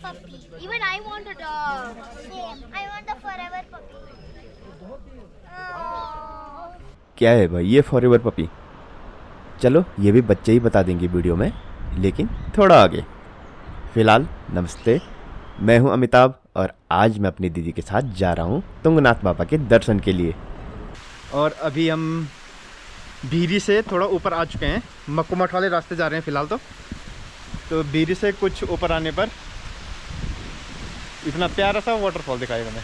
puppy. Even I want a dog. Same. I want a forever puppy. Oh. क्या है भाई ये forever puppy? चलो ये भी बच्चे ही बता देंगे वीडियो में, लेकिन थोड़ा आगे। फिलहाल नमस्ते, मैं हूं अमिताभ और आज मैं अपनी दीदी के साथ जा रहा हूं तुंगनाथ बाबा के दर्शन के लिए। और अभी हम भीरी से थोड़ा ऊपर आ चुके हैं, मक्कू मठ वाले रास्ते जा रहे हैं फ़िलहाल तो भीरी से कुछ ऊपर आने पर इतना प्यारा सा वाटरफॉल दिखाएगा हमें।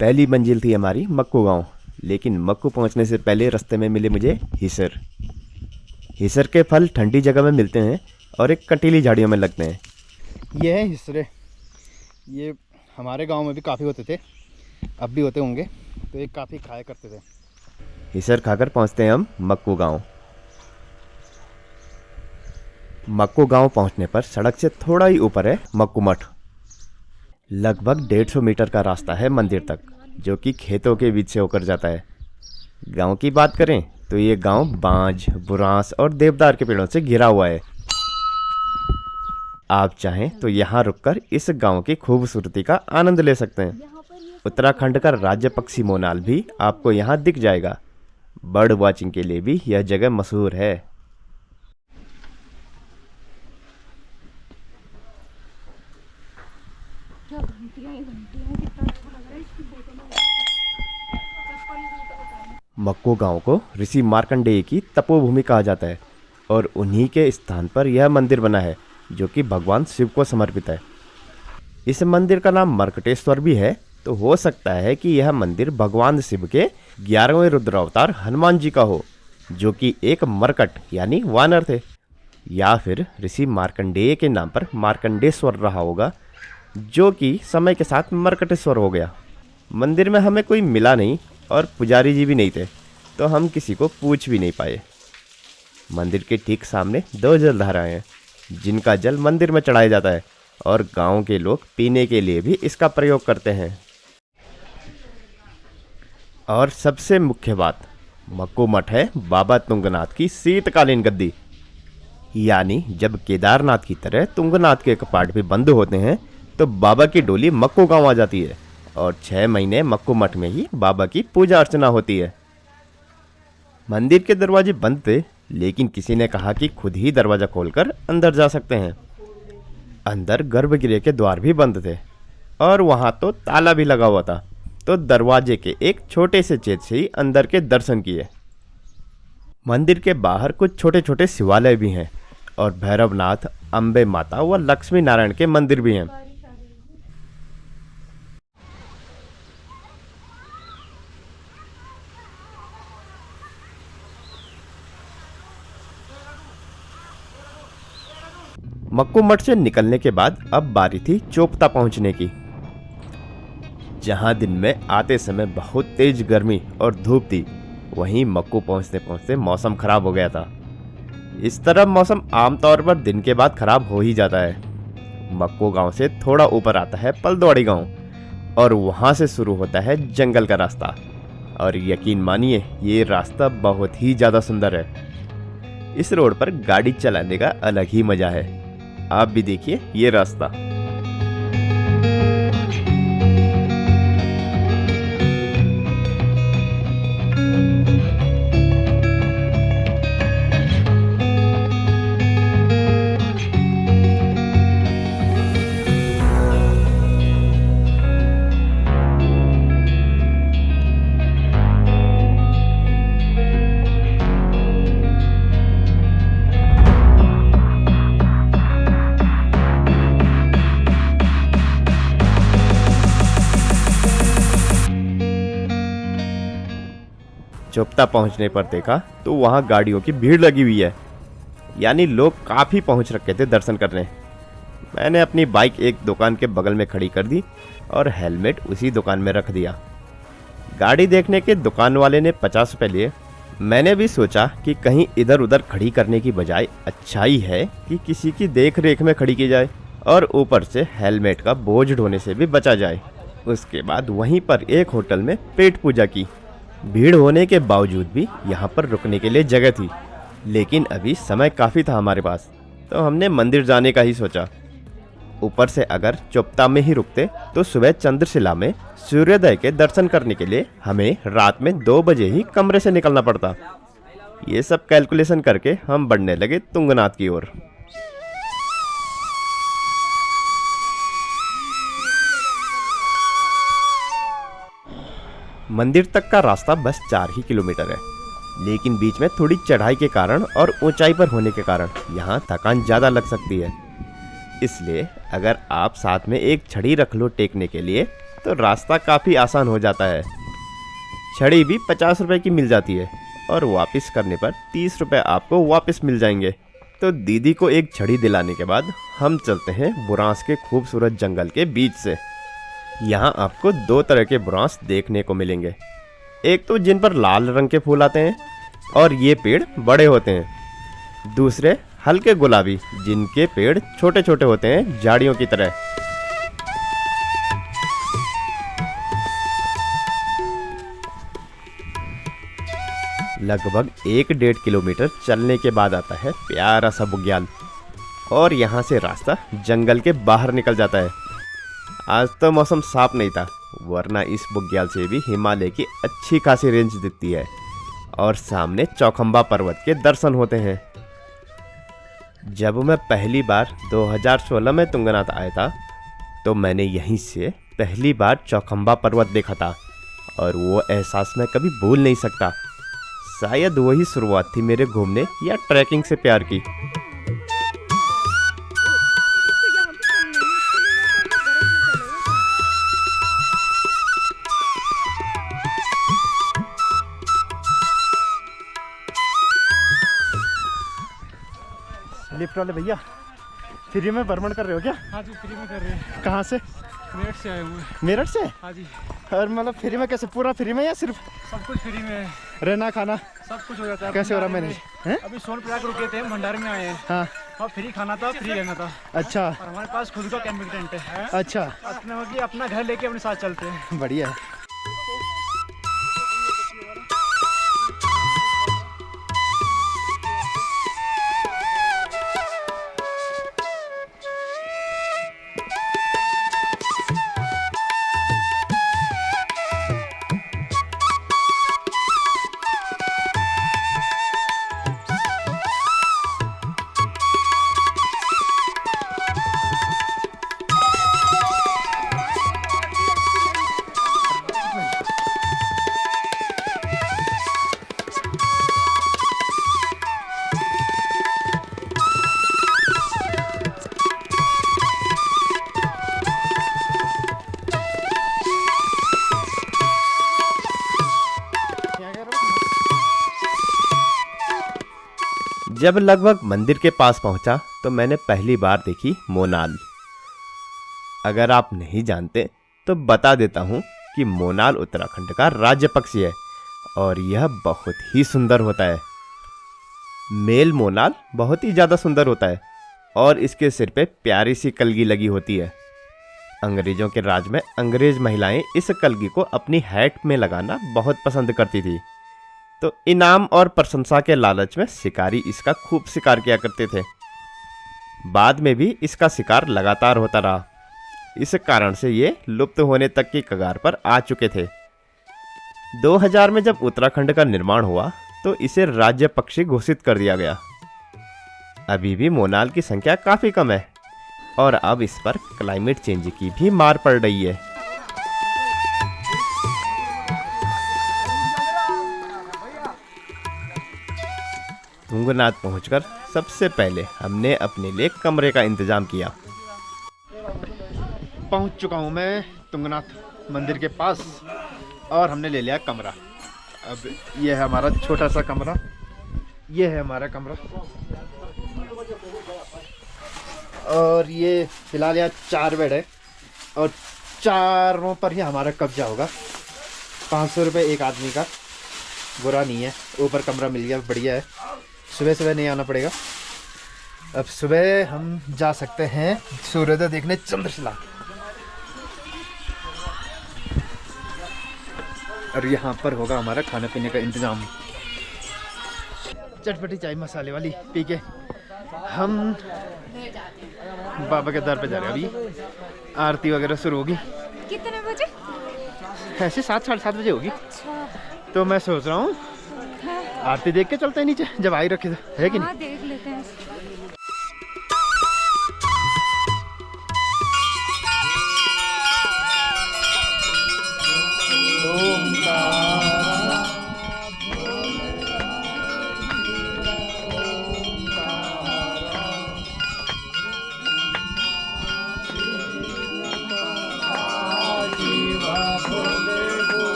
पहली मंजिल थी हमारी मक्कू गांव, लेकिन मक्कू पहुंचने से पहले रास्ते में मिले मुझे हिसर। हिसर के फल ठंडी जगह में मिलते हैं और एक कटीली झाड़ियों में लगते हैं। ये है हिसरे, ये हमारे गांव में भी काफ़ी होते थे, अब भी होते होंगे, तो ये काफ़ी खाया करते थे। हिसर खाकर पहुंचते हैं हम मक्कू गांव। मक्कू गांव पहुंचने पर सड़क से थोड़ा ही ऊपर है मक्कू मठ। लगभग 150 मीटर का रास्ता है मंदिर तक, जो कि खेतों के बीच से होकर जाता है। गांव की बात करें तो ये गांव बांज, बुरांस और देवदार के पेड़ों से घिरा हुआ है। आप चाहें तो यहाँ रुककर इस गांव की खूबसूरती का आनंद ले सकते हैं। उत्तराखंड का राज्य पक्षी मोनाल भी आपको यहाँ दिख जाएगा। बर्ड वॉचिंग के लिए भी यह जगह मशहूर है। मक्कू गांव को ऋषि मार्कंडेय की तपोभूमि कहा जाता है और उन्हीं के स्थान पर यह मंदिर बना है, जो कि भगवान शिव को समर्पित है। इस मंदिर का नाम मर्कटेश्वर भी है, तो हो सकता है कि यह मंदिर भगवान शिव के 11वें रुद्रावतार हनुमान जी का हो, जो कि एक मरकट यानी वानर थे, या फिर ऋषि मार्कंडेय के नाम पर मार्कंडेश्वर रहा होगा, जो कि समय के साथ मरकटेश्वर हो गया। मंदिर में हमें कोई मिला नहीं और पुजारी जी भी नहीं थे, तो हम किसी को पूछ भी नहीं पाए। मंदिर के ठीक सामने 2 जलधाराएं हैं, जिनका जल मंदिर में चढ़ाया जाता है और गांव के लोग पीने के लिए भी इसका प्रयोग करते हैं। और सबसे मुख्य बात, मक्कू मठ है बाबा तुंगनाथ की शीतकालीन गद्दी। यानी जब केदारनाथ की तरह तुंगनाथ के कपाट भी बंद होते हैं तो बाबा की डोली मक्कू गांव आ जाती है और 6 महीने मक्कू मठ में ही बाबा की पूजा अर्चना होती है। मंदिर के दरवाजे बंद थे, लेकिन किसी ने कहा कि खुद ही दरवाजा खोलकर अंदर जा सकते हैं। अंदर गर्भगृह के द्वार भी बंद थे और वहां तो ताला भी लगा हुआ था, तो दरवाजे के एक छोटे से छेद से ही अंदर के दर्शन किए। मंदिर के बाहर कुछ छोटे छोटे शिवालय भी हैं और भैरवनाथ, अम्बे माता व लक्ष्मी नारायण के मंदिर भी हैं। मक्कू मठ से निकलने के बाद अब बारी थी चोपता पहुंचने की, जहां दिन में आते समय बहुत तेज गर्मी और धूप थी, वहीं मक्कू पहुंचते पहुंचते मौसम खराब हो गया था। इस तरह मौसम आमतौर पर दिन के बाद खराब हो ही जाता है। मक्कू गांव से थोड़ा ऊपर आता है पलदौड़ी गांव और वहां से शुरू होता है जंगल का रास्ता। और यकीन मानिए ये रास्ता बहुत ही ज़्यादा सुंदर है। इस रोड पर गाड़ी चलाने का अलग ही मज़ा है। आप भी देखिए ये रास्ता। चोपता पहुंचने पर देखा तो वहां गाड़ियों की भीड़ लगी हुई है, यानी लोग काफ़ी पहुंच रखे थे दर्शन करने। मैंने अपनी बाइक एक दुकान के बगल में खड़ी कर दी और हेलमेट उसी दुकान में रख दिया। गाड़ी देखने के दुकान वाले ने 50 रुपये लिए। मैंने भी सोचा कि कहीं इधर उधर खड़ी करने की बजाय अच्छा ही है कि किसी की देख रेख में खड़ी की जाए और ऊपर से हेलमेट का बोझ ढोने से भी बचा जाए। उसके बाद वहीं पर एक होटल में पेट पूजा की। भीड़ होने के बावजूद भी यहाँ पर रुकने के लिए जगह थी, लेकिन अभी समय काफ़ी था हमारे पास, तो हमने मंदिर जाने का ही सोचा। ऊपर से अगर चोपता में ही रुकते तो सुबह चंद्रशिला में सूर्योदय के दर्शन करने के लिए हमें रात में 2 बजे ही कमरे से निकलना पड़ता। ये सब कैलकुलेशन करके हम बढ़ने लगे तुंगनाथ की ओर। मंदिर तक का रास्ता बस 4 ही किलोमीटर है, लेकिन बीच में थोड़ी चढ़ाई के कारण और ऊंचाई पर होने के कारण यहाँ थकान ज़्यादा लग सकती है। इसलिए अगर आप साथ में एक छड़ी रख लो टेकने के लिए तो रास्ता काफ़ी आसान हो जाता है। छड़ी भी 50 रुपए की मिल जाती है और वापस करने पर 30 रुपए आपको वापस मिल जाएंगे। तो दीदी को एक छड़ी दिलाने के बाद हम चलते हैं बुरांस के खूबसूरत जंगल के बीच से। यहाँ आपको 2 तरह के बुरांस देखने को मिलेंगे। एक तो जिन पर लाल रंग के फूल आते हैं और ये पेड़ बड़े होते हैं। दूसरे हल्के गुलाबी, जिनके पेड़ छोटे छोटे होते हैं झाड़ियों की तरह। लगभग 1-1.5 किलोमीटर चलने के बाद आता है प्यारा सा बुग्याल और यहाँ से रास्ता जंगल के बाहर निकल जाता है। आज तो मौसम साफ नहीं था, वरना इस बुग्याल से भी हिमालय की अच्छी खासी रेंज दिखती है और सामने चौखंबा पर्वत के दर्शन होते हैं। जब मैं पहली बार 2016 में तुंगनाथ आया था तो मैंने यहीं से पहली बार चौखंबा पर्वत देखा था और वो एहसास मैं कभी भूल नहीं सकता। शायद वही शुरुआत थी मेरे घूमने या ट्रैकिंग से प्यार की। लिफ्ट वाले भैया फ्री में भ्रमण कर रहे हो क्या? हाँ जी, फ्री में कर रहे हैं। कहाँ से? मेरठ से आए हुए। मेरठ से? हाँ जी। और मतलब फ्री में कैसे, पूरा फ्री में या सिर्फ सब कुछ फ्री में है, रहना खाना सब कुछ हो जाता है। कैसे हो रहा मैनेज? अभी सोनप्रयाग रुके थे, भंडारे में आए हैं। हाँ, और फ्री खाना था, फ्री रहना था। अच्छा और हमारे पास खुद का कैंपिंग टेंट है। अच्छा, अपना घर लेके अपने साथ चलते हैं। बढ़िया है। जब लगभग मंदिर के पास पहुंचा तो मैंने पहली बार देखी मोनाल। अगर आप नहीं जानते तो बता देता हूं कि मोनाल उत्तराखंड का राज्य पक्षी है और यह बहुत ही सुंदर होता है। मेल मोनाल बहुत ही ज़्यादा सुंदर होता है और इसके सिर पे प्यारी सी कलगी लगी होती है। अंग्रेजों के राज में अंग्रेज महिलाएं इस कलगी को अपनी हैट में लगाना बहुत पसंद करती थी, तो इनाम और प्रशंसा के लालच में शिकारी इसका खूब शिकार किया करते थे। बाद में भी इसका शिकार लगातार होता रहा। इस कारण से ये लुप्त होने तक की कगार पर आ चुके थे। 2000 में जब उत्तराखंड का निर्माण हुआ तो इसे राज्य पक्षी घोषित कर दिया गया। अभी भी मोनाल की संख्या काफ़ी कम है और अब इस पर क्लाइमेट चेंज की भी मार पड़ रही है। तुंगनाथ पहुंचकर सबसे पहले हमने अपने लिए कमरे का इंतजाम किया। पहुंच चुका हूं मैं तुंगनाथ मंदिर के पास और हमने ले लिया कमरा। अब ये है हमारा छोटा सा कमरा, ये है हमारा कमरा और ये फिलहाल यहाँ 4 बेड है और चारों पर ही हमारा कब्जा होगा। 500 रुपये एक आदमी का, बुरा नहीं है। ऊपर कमरा मिल गया, बढ़िया है। सुबह सुबह नहीं आना पड़ेगा। अब सुबह हम जा सकते हैं सूर्योदय देखने चंद्रशिला। और यहाँ पर होगा हमारा खाने पीने का इंतजाम। चटपटी चाय मसाले वाली पी के हम बाबा के दर पे जा रहे हैं अभी। आरती वगैरह शुरू होगी कितने बजे? ऐसे 7 साढ़े 7 बजे होगी। अच्छा तो मैं सोच रहा हूँ आरती देख के चलते हैं नीचे, जब आई रखे तो, है कि नहीं? हाँ देख लेते हैं।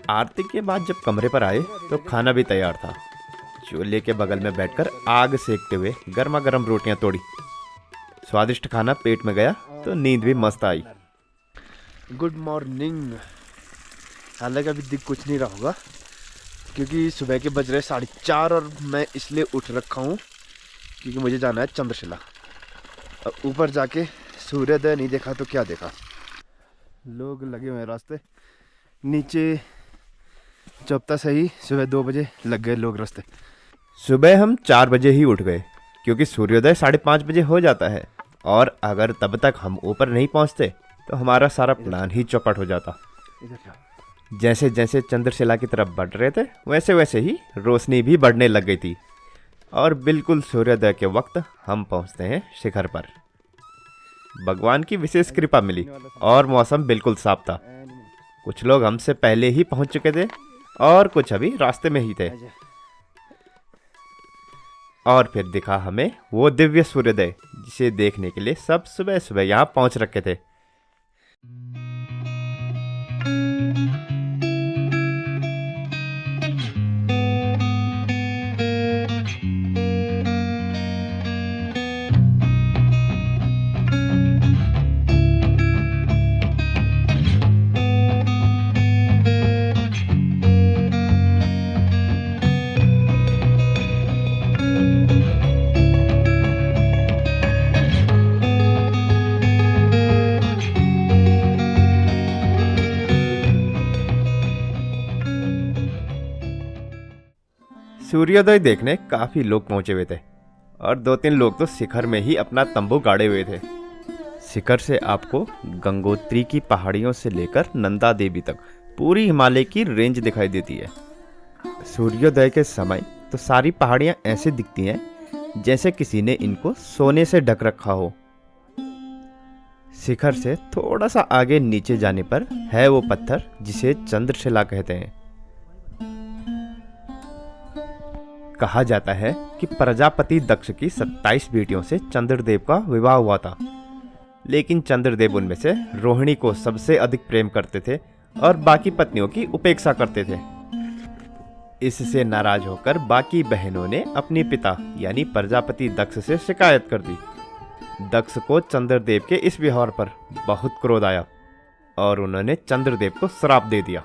आरती के बाद जब कमरे पर आए तो खाना भी तैयार था। चूल्हे के बगल में बैठकर आग सेकते हुए गर्मा गर्म रोटियां तोड़ी। स्वादिष्ट खाना पेट में गया तो नींद भी मस्त आई। Good morning. हालांकि अभी दिख कुछ नहीं रहा होगा क्योंकि सुबह के बज रहे 4:30 और मैं इसलिए उठ रखा हूँ क्योंकि मुझे जाना है चंद्रशिला। अब ऊपर जाके सूर्योदय नहीं देखा तो क्या देखा। लोग लगे हुए हैं रास्ते नीचे। जब तक सही सुबह 2 बजे लग गए लोग रास्ते। सुबह हम 4 बजे ही उठ गए क्योंकि सूर्योदय 5:30 बजे हो जाता है, और अगर तब तक हम ऊपर नहीं पहुंचते तो हमारा सारा प्लान ही चौपट हो जाता। इधर क्या? जैसे जैसे चंद्रशिला की तरफ बढ़ रहे थे वैसे वैसे ही रोशनी भी बढ़ने लग गई थी, और बिल्कुल सूर्योदय के वक्त हम पहुंचते हैं शिखर पर। भगवान की विशेष कृपा मिली और मौसम बिल्कुल साफ था। कुछ लोग हमसे पहले ही पहुंच चुके थे और कुछ अभी रास्ते में ही थे। और फिर दिखा हमें वो दिव्य सूर्योदय जिसे देखने के लिए सब सुबह सुबह यहाँ पहुंच रखे थे। सूर्योदय देखने काफी लोग पहुंचे हुए थे और 2-3 लोग तो शिखर में ही अपना तंबू गाड़े हुए थे। शिखर से आपको गंगोत्री की पहाड़ियों से लेकर नंदा देवी तक पूरी हिमालय की रेंज दिखाई देती है। सूर्योदय के समय तो सारी पहाड़ियां ऐसे दिखती हैं जैसे किसी ने इनको सोने से ढक रखा हो। शिखर से थोड़ा सा आगे नीचे जाने पर है वो पत्थर जिसे चंद्रशिला कहते हैं। कहा जाता है कि प्रजापति दक्ष की 27 बेटियों से चंद्रदेव का विवाह हुआ था, लेकिन चंद्रदेव उनमें से रोहिणी को सबसे अधिक प्रेम करते थे और बाकी पत्नियों की उपेक्षा करते थे। इससे नाराज होकर बाकी बहनों ने अपने पिता यानी प्रजापति दक्ष से शिकायत कर दी। दक्ष को चंद्रदेव के इस व्यवहार पर बहुत क्रोध आया और उन्होंने चंद्रदेव को श्राप दे दिया।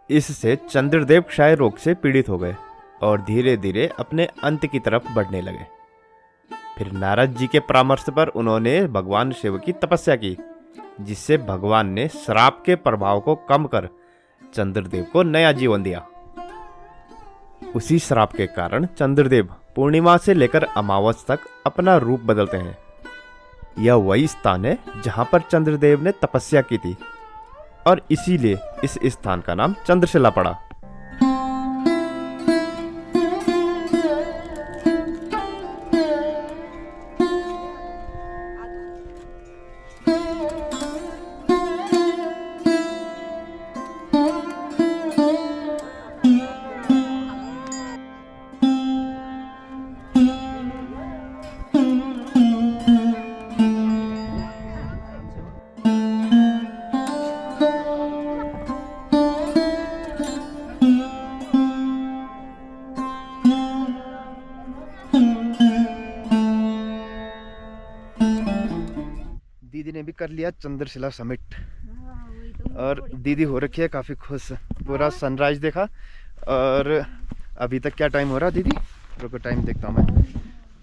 इससे चंद्रदेव क्षय रोग से पीड़ित हो गए और धीरे धीरे अपने अंत की तरफ बढ़ने लगे। फिर नारद जी के परामर्श पर उन्होंने भगवान शिव की तपस्या की, जिससे भगवान ने श्राप के प्रभाव को कम कर चंद्रदेव को नया जीवन दिया। उसी श्राप के कारण चंद्रदेव पूर्णिमा से लेकर अमावस तक अपना रूप बदलते हैं। यह वही स्थान है जहां पर चंद्रदेव ने तपस्या की थी और इसीलिए इस स्थान का नाम चंद्रशिला पड़ा। दीदी ने भी कर लिया चंद्रशिला समिट और दीदी हो रखी है काफ़ी खुश। पूरा सनराइज देखा। और अभी तक क्या टाइम हो रहा दीदी? रुको टाइम देखता हूँ मैं।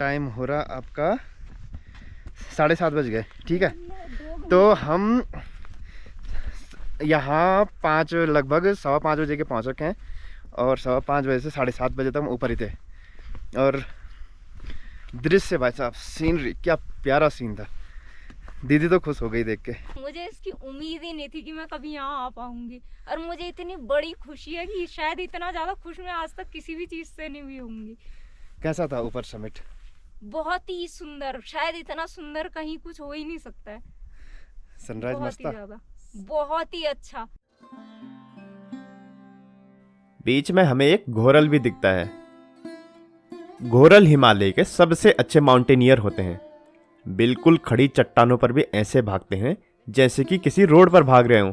टाइम हो रहा आपका 7:30 बज गए, ठीक है। तो हम यहाँ लगभग 5:15 बजे के पहुँच रखे हैं और 5:15 बजे से 7:30 बजे तक हम ऊपर ही थे। और दृश्य भाई साहब, सीनरी, क्या प्यारा सीन था। दीदी तो खुश हो गई देख के। मुझे इसकी उम्मीद ही नहीं थी कि मैं कभी यहाँ आ पाऊंगी, और मुझे इतनी बड़ी खुशी है कि शायद इतना ज़्यादा खुश मैं आज तक किसी भी चीज़ से नहीं हुई होंगी। कैसा था ऊपर समिट? बहुत ही सुंदर, शायद इतना सुंदर कहीं कुछ हो ही नहीं सकता है। सनराइज बहुत मस्त ही था। ज़्यादा, बहुत ही अच्छा। बीच में हमें एक घोरल भी दिखता है। घोरल हिमालय के सबसे अच्छे माउंटेनियर होते हैं। बिल्कुल खड़ी चट्टानों पर भी ऐसे भागते हैं जैसे कि किसी रोड पर भाग रहे हों।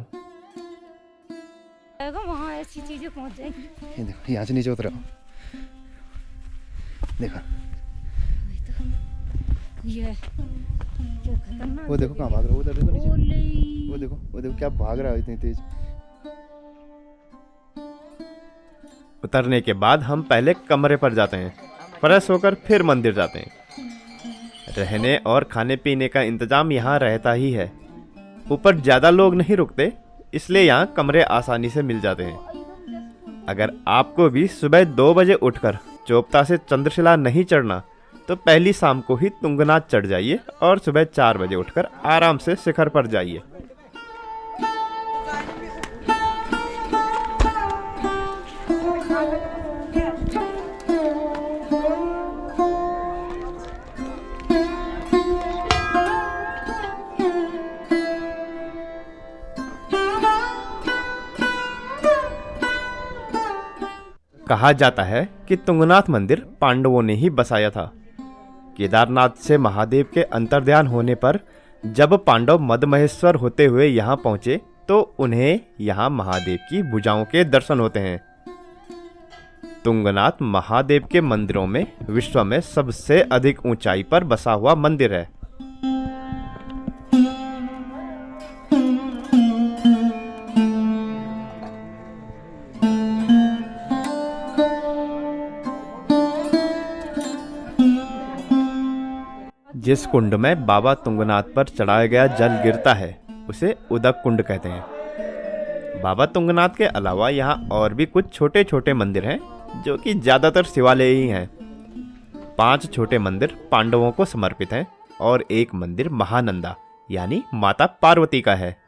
वहाँ ऐसी चीजें पहुँच जाएंगी। ये देखो, यहाँ से नीचे उतरो, देखो ये क्या खतरनाक। वो देखो कहाँ भाग रहा है, उधर देखो नीचे, ओले। वो देखो क्या भाग रहा है इतनी तेज। उतरने के बाद हम पहले कमरे पर जाते हैं, फ्रेश होकर फिर मंदिर जाते हैं। रहने और खाने पीने का इंतजाम यहाँ रहता ही है। ऊपर ज़्यादा लोग नहीं रुकते, इसलिए यहाँ कमरे आसानी से मिल जाते हैं। अगर आपको भी सुबह 2 बजे उठकर चोपता से चंद्रशिला नहीं चढ़ना, तो पहली शाम को ही तुंगनाथ चढ़ जाइए और सुबह 4 बजे उठकर आराम से शिखर पर जाइए। कहा जाता है कि तुंगनाथ मंदिर पांडवों ने ही बसाया था। केदारनाथ से महादेव के अंतर्ध्यान होने पर जब पांडव मदमहेश्वर होते हुए यहाँ पहुँचे तो उन्हें यहाँ महादेव की भुजाओं के दर्शन होते हैं। तुंगनाथ महादेव के मंदिरों में विश्व में सबसे अधिक ऊंचाई पर बसा हुआ मंदिर है। जिस कुंड में बाबा तुंगनाथ पर चढ़ाया गया जल गिरता है उसे उदक कुंड कहते हैं। बाबा तुंगनाथ के अलावा यहाँ और भी कुछ छोटे छोटे मंदिर हैं जो कि ज़्यादातर शिवालय ही हैं। 5 छोटे मंदिर पांडवों को समर्पित हैं और एक मंदिर महानंदा यानी माता पार्वती का है।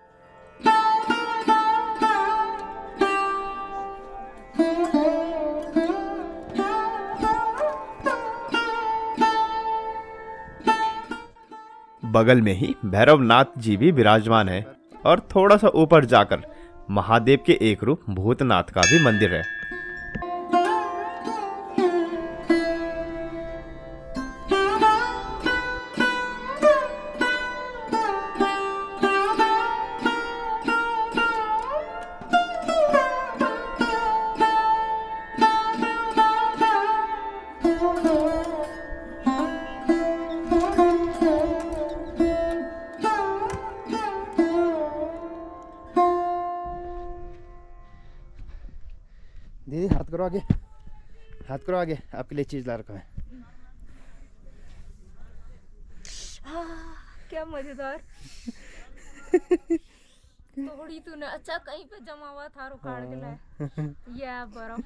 बगल में ही भैरवनाथ जी भी विराजमान है और थोड़ा सा ऊपर जाकर महादेव के एक रूप भूतनाथ का भी मंदिर है। दीदी हाथ करो आगे, हाथ करो आगे, आपके लिए चीज ला रखा है। क्या मजेदार। थोड़ी तूने अच्छा कहीं पे जमा हुआ था उखाड़ के लाए। ये बर्फ।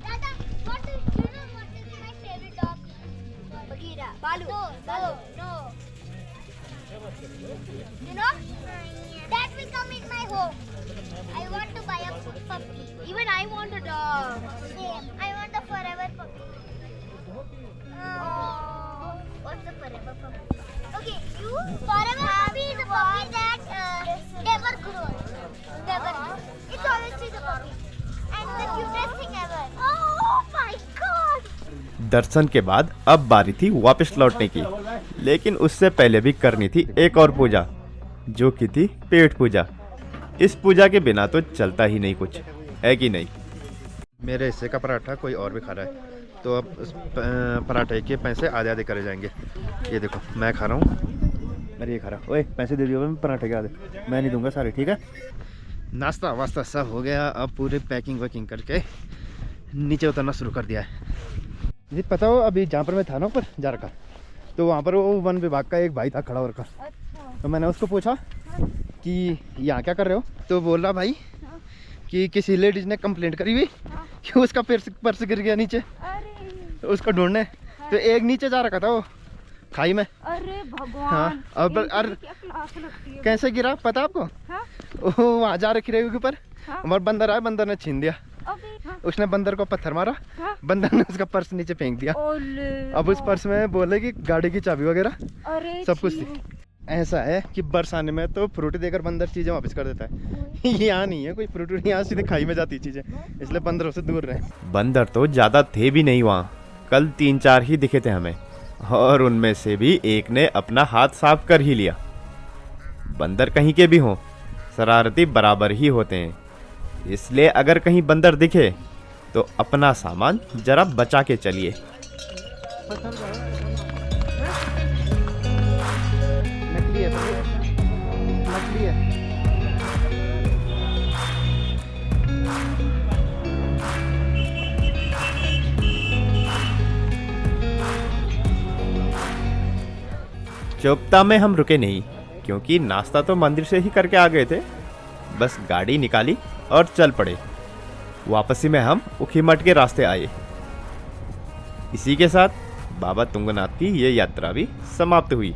Dada, what is my favorite dog? Bagheera. Balu. No. You know? That will come in my home. I want to buy a puppy. Even I want a dog. Same. I want a forever puppy. Oh. What's the forever puppy? Okay, you forever puppy is a puppy that never grows. Never. It's always a puppy. And the cutest thing ever. Oh my God! दर्शन के बाद अब बारी थी वापस लौटने की, लेकिन उससे पहले भी करनी थी एक और पूजा, जो कि थी पेट पूजा। इस पूजा के बिना तो चलता ही नहीं कुछ, है कि नहीं? मेरे हिस्से का पराठा कोई और भी खा रहा है। तो अब उस पराठे के पैसे आधे आधे करे जाएंगे। ये देखो मैं खा रहा हूँ, अरे ये खा रहा। ओए पैसे दे दियो मैं पराठे के आधे, मैं नहीं दूंगा सारे, ठीक है। नाश्ता वास्ता सब हो गया, अब पूरे पैकिंग वैकिंग करके नीचे उतरना शुरू कर दिया है। जी पता हो अभी जहाँ पर मैं था ना ऊपर जा रखा, तो वहाँ पर वो वन विभाग का एक भाई था खड़ा होकर। अच्छा। तो मैंने उसको पूछा कि यहाँ क्या कर रहे हो, तो बोल रहा भाई कि किसी लेडीज ने कंप्लेंट करी हुई कि उसका पर्स गिर गया नीचे, अरे तो उसको ढूंढने। तो एक नीचे जा रखा था वो खाई में। अरे भगवान। हाँ, अब इनकी क्या क्लास लगती है। कैसे गिरा पता आपको? हाँ? वहाँ जा रखी रही के ऊपर, हाँ? और बंदर आया, बंदर ने छीन दिया। अबे, हाँ? उसने बंदर को पत्थर मारा, हाँ? बंदर ने उसका पर्स नीचे फेंक दिया। ओले, अब उस पर्स में बोले कि गाड़ी की चाबी वगैरह अरे सब कुछ छी। थी। ऐसा है कि बरसाने में तो फ्रूटी देकर बंदर चीजें वापस कर देता है। यहाँ नहीं है कोई फ्रूटी, यहाँ सीधे खाई में जाती चीजें, इसलिए बंदरों से दूर रहे। बंदर तो ज़्यादा थे भी नहीं वहाँ, कल 3-4 ही दिखे थे हमें, और उनमें से भी एक ने अपना हाथ साफ कर ही लिया। बंदर कहीं के भी हों, शरारती बराबर ही होते हैं, इसलिए अगर कहीं बंदर दिखे तो अपना सामान जरा बचा के चलिए। नकली है, नकली है। चोपता में हम रुके नहीं, क्योंकि नाश्ता तो मंदिर से ही करके आ गए थे। बस गाड़ी निकाली और चल पड़े। वापसी में हम उखीमठ के रास्ते आए। इसी के साथ बाबा तुंगनाथ की ये यात्रा भी समाप्त हुई।